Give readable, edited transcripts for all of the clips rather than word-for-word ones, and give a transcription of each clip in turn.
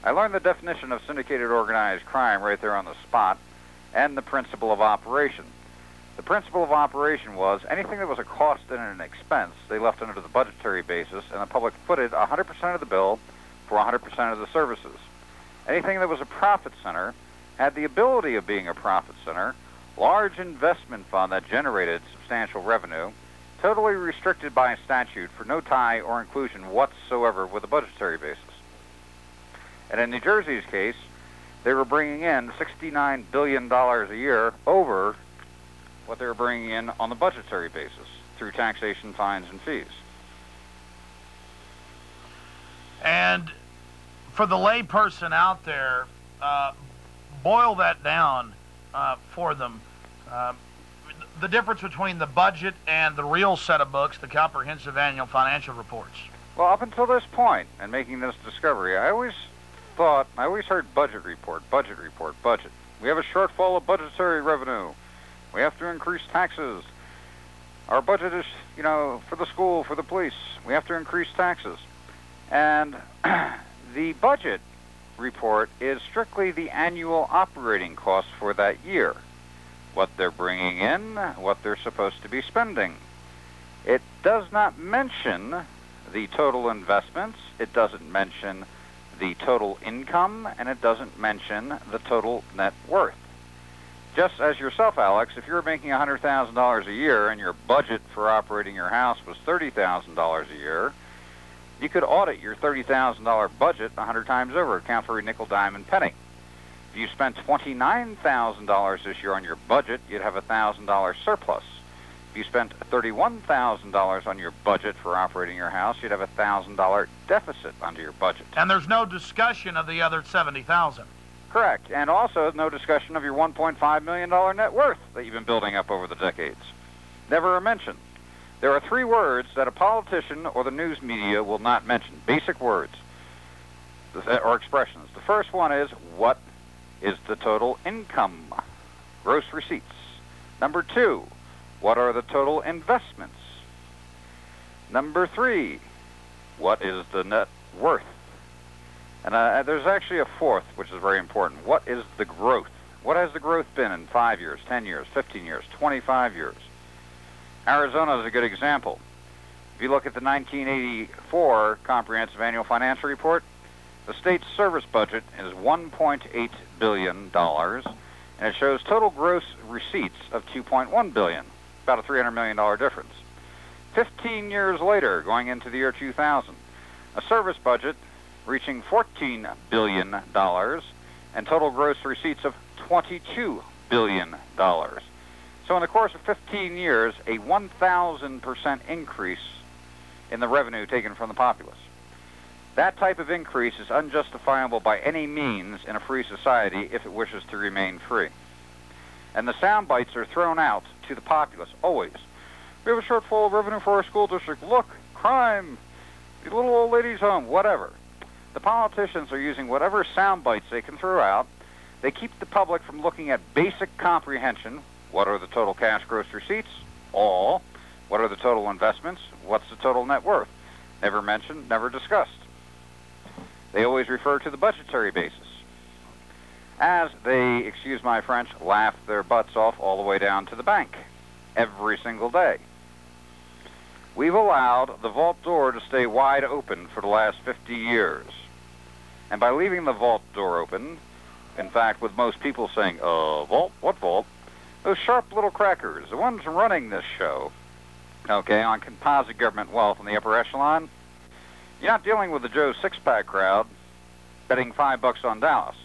I learned the definition of syndicated organized crime right there on the spot, and the principle of operation. The principle of operation was anything that was a cost and an expense, they left under the budgetary basis, and the public footed 100% of the bill for 100% of the services. Anything that was a profit center had the ability of being a profit center, large investment fund that generated substantial revenue, totally restricted by statute for no tie or inclusion whatsoever with a budgetary basis. And in New Jersey's case, they were bringing in $69 billion a year over what they were bringing in on the budgetary basis through taxation, fines, and fees. And for the lay person out there, boil that down for them. The difference between the budget and the real set of books, the comprehensive annual financial reports. Well, up until this point, and making this discovery, I always heard budget report. We have a shortfall of budgetary revenue. We have to increase taxes. Our budget is, for the school, for the police. We have to increase taxes. And the budget report is strictly the annual operating costs for that year. What they're bringing in, what they're supposed to be spending. It does not mention the total investments. It doesn't mention the total income, and it doesn't mention the total net worth. Just as yourself, Alex, if you're making $100,000 a year and your budget for operating your house was $30,000 a year, you could audit your $30,000 budget 100 times over, account for every nickel, dime, and penny. If you spent $29,000 this year on your budget, you'd have a $1,000 surplus. If you spent $31,000 on your budget for operating your house, you'd have a $1,000 deficit under your budget. And there's no discussion of the other $70,000. Correct. And also no discussion of your $1.5 million net worth that you've been building up over the decades. Never a mention. There are 3 words that a politician or the news media will not mention. Basic words or expressions. The first one is, what is the total income? Gross receipts. Number 2, what are the total investments? Number 3, what is the net worth? And there's actually a 4th, which is very important. What is the growth? What has the growth been in 5 years, 10 years, 15 years, 25 years? Arizona is a good example. If you look at the 1984 Comprehensive Annual Financial Report, the state's service budget is $1.8 billion, and it shows total gross receipts of $2.1 billion, about a $300 million difference. 15 years later, going into the year 2000, a service budget reaching $14 billion, and total gross receipts of $22 billion. So in the course of 15 years, a 1,000% increase in the revenue taken from the populace. That type of increase is unjustifiable by any means in a free society if it wishes to remain free. And the sound bites are thrown out to the populace, always. We have a shortfall of revenue for our school district. Look, crime, the little old lady's home, whatever. The politicians are using whatever sound bites they can throw out. They keep the public from looking at basic comprehension. What are the total cash gross receipts? All. What are the total investments? What's the total net worth? Never mentioned, never discussed. They always refer to the budgetary basis, as they, excuse my French, laugh their butts off all the way down to the bank every single day. We've allowed the vault door to stay wide open for the last 50 years. And by leaving the vault door open, in fact, with most people saying, vault? What vault? Those sharp little crackers, the ones running this show, okay, on composite government wealth in the upper echelon, you're not dealing with the Joe Six-Pack crowd betting $5 on Dallas.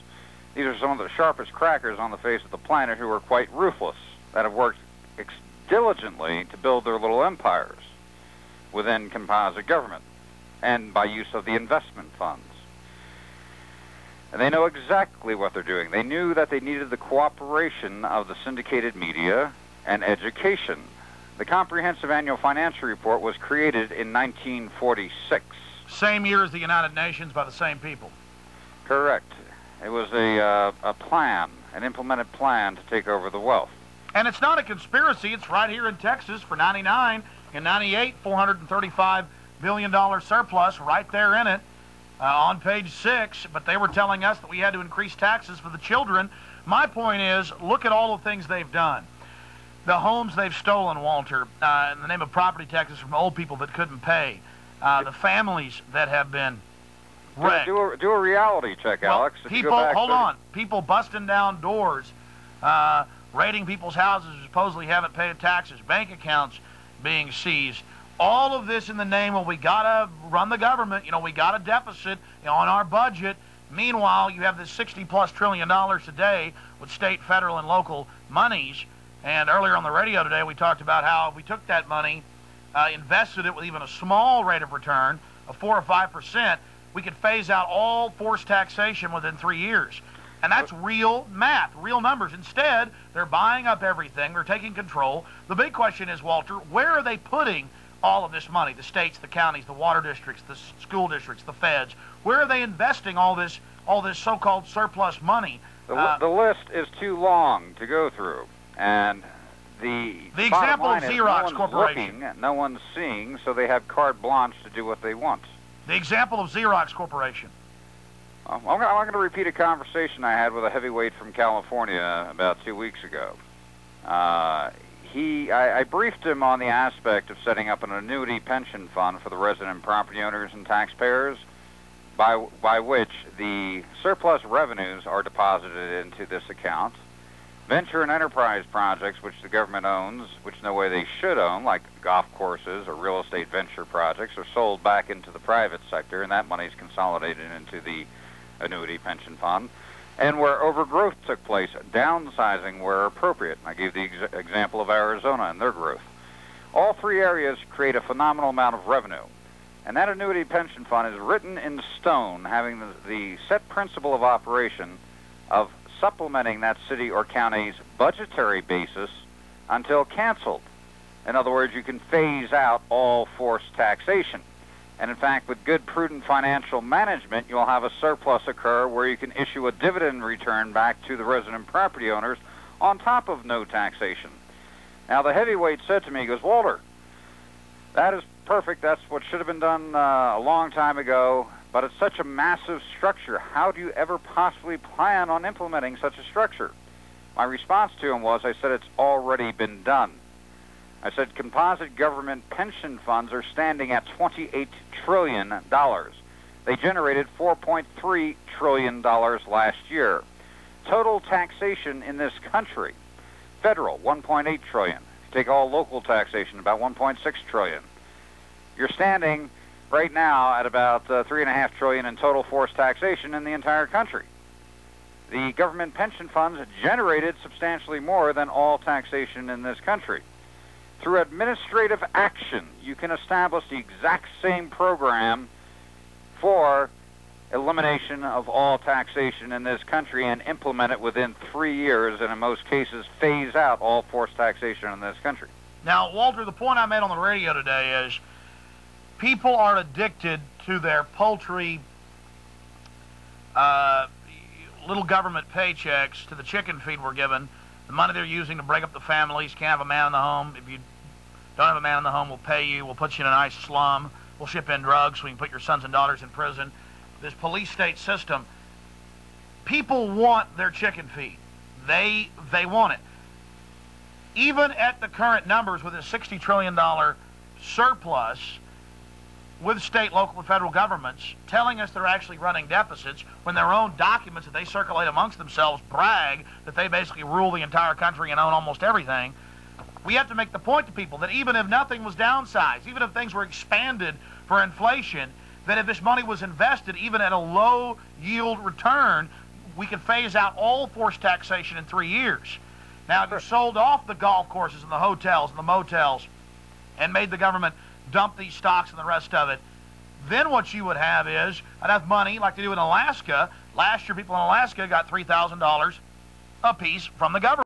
These are some of the sharpest crackers on the face of the planet who are quite ruthless, that have worked diligently to build their little empires within composite government and by use of the investment funds. And they know exactly what they're doing. They knew that they needed the cooperation of the syndicated media and education. The Comprehensive Annual Financial Report was created in 1946. Same year as the United Nations by the same people. Correct. It was a plan, an implemented plan to take over the wealth. And it's not a conspiracy. It's right here in Texas for 99 and 98, $435 billion surplus right there in it. on page 6, but they were telling us that we had to increase taxes for the children. My point is, look at all the things they've done. The homes they've stolen, Walter, in the name of property taxes from old people that couldn't pay. The families that have been wrecked. Do a reality check, well, Alex. People busting down doors, raiding people's houses who supposedly haven't paid taxes, bank accounts being seized. All of this in the name of we got to run the government. We got a deficit on our budget. Meanwhile, you have this $60+ trillion today with state, federal, and local monies. And earlier on the radio today, we talked about how if we took that money, invested it with even a small rate of return of 4 or 5%, we could phase out all forced taxation within 3 years. And that's real math, real numbers. Instead, they're buying up everything. They're taking control. The big question is, Walter, where are they putting all of this money? The states, the counties, the water districts, the school districts, the feds. Where are they investing all this so-called surplus money? The list is too long to go through. And the example of Xerox no Corporation. No one's seeing, so they have carte blanche to do what they want. The example of Xerox Corporation. I'm going to repeat a conversation I had with a heavyweight from California about 2 weeks ago. I briefed him on the aspect of setting up an annuity pension fund for the resident property owners and taxpayers, by which the surplus revenues are deposited into this account. Venture and enterprise projects which the government owns, which no way they should own, like golf courses or real estate venture projects, are sold back into the private sector, and that money is consolidated into the annuity pension fund. And where overgrowth took place, downsizing where appropriate. I gave the example of Arizona and their growth. All three areas create a phenomenal amount of revenue. And that annuity pension fund is written in stone, having the set principle of operation of supplementing that city or county's budgetary basis until canceled. In other words, you can phase out all forced taxation. And in fact, with good, prudent financial management, you'll have a surplus occur where you can issue a dividend return back to the resident property owners on top of no taxation. Now, the heavyweight said to me, he goes, Walter, that is perfect. That's what should have been done a long time ago. But it's such a massive structure. How do you ever possibly plan on implementing such a structure? My response to him was, I said, it's already been done. I said, composite government pension funds are standing at $28 trillion. They generated $4.3 trillion last year. Total taxation in this country, federal, $1.8 trillion. Take all local taxation, about $1.6 trillion. You're standing right now at about $3.5 trillion in total forced taxation in the entire country. The government pension funds generated substantially more than all taxation in this country. Through administrative action, you can establish the exact same program for elimination of all taxation in this country and implement it within 3 years, and in most cases phase out all forced taxation in this country. Now, Walter, the point I made on the radio today is people are addicted to their paltry little government paychecks, to the chicken feed we're given, the money they're using to break up the families. Can't have a man in the home. If you don't have a man in the home, we'll pay you. We'll put you in a nice slum. We'll ship in drugs so we can put your sons and daughters in prison. This police state system, people want their chicken feed. They want it. Even at the current numbers with a $60 trillion surplus, with state, local, and federal governments telling us they're actually running deficits when their own documents that they circulate amongst themselves brag that they basically rule the entire country and own almost everything, we have to make the point to people that even if nothing was downsized, even if things were expanded for inflation, that if this money was invested even at a low yield return, we could phase out all forced taxation in 3 years. Now, if you sold off the golf courses and the hotels and the motels and made the government dump these stocks and the rest of it, then what you would have is enough money, like they do in Alaska. Last year, people in Alaska got $3,000 apiece from the government.